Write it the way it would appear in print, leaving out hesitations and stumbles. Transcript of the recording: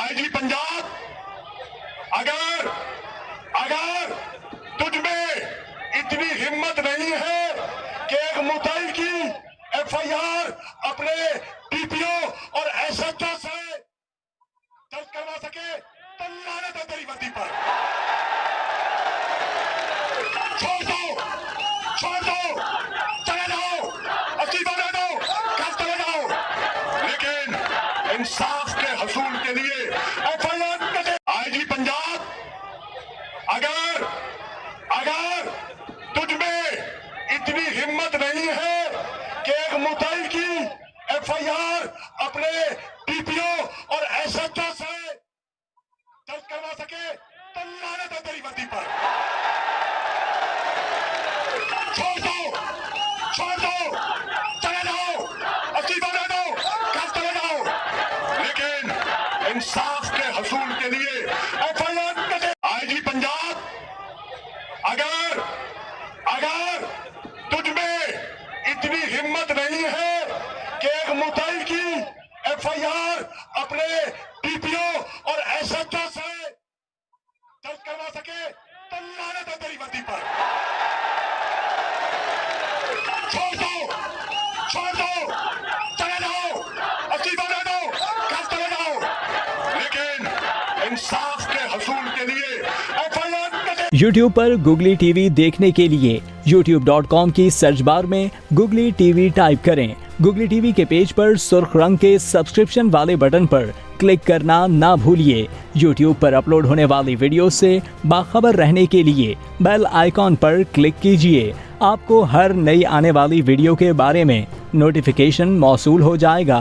IG Punjab, अगर अगर तुझ में इतनी हिम्मत नहीं है कि एक मुद्दाई की एफआईआर अपने डीपीओ और एसएचओ से दर्ज करवा सके तो लानत है तेरी वर्दी पर। छोड़ दो, चले जाओ, अस्तीफा दे दो, घर चले जाओ, लेकिन इंसाफ के हसूल के लिए एफआईआर आईजी पंजाब, अगर अगर तुझ में इतनी हिम्मत नहीं है कि एक मुद्दाई की एफआईआर अपने डीपीओ और एसएचओ से दर्ज करवा सके तो लानत है तेरी वर्दी पर। छोड़ दो, चले जाओ, अस्तीफा दे दो, घर चले जाओ, लेकिन इंसाफ के हसूल के लिए एफआईआर आईजी पंजाब, अगर अगर तुझ में इतनी हिम्मत नहीं है कि एक मुद्दाई की एफआईआर अपने डीपीओ और एसएचओ से दर्ज करवा सके तो लानत है तेरी वर्दी पर। छोड़ दो, चले जाओ, अस्तीफा दे दो, घर चले जाओ, लेकिन इंसाफ के हसूल के लिए एफआईआर YouTube पर गुगली टीवी देखने के लिए youtube.com की सर्च बार में गुगली टीवी टाइप करें। गुगली टीवी के पेज पर सुर्ख रंग के सब्सक्रिप्शन वाले बटन पर क्लिक करना ना भूलिए। YouTube पर अपलोड होने वाली वीडियो से बाखबर रहने के लिए बेल आइकॉन पर क्लिक कीजिए। आपको हर नई आने वाली वीडियो के बारे में नोटिफिकेशन मौसूल हो जाएगा।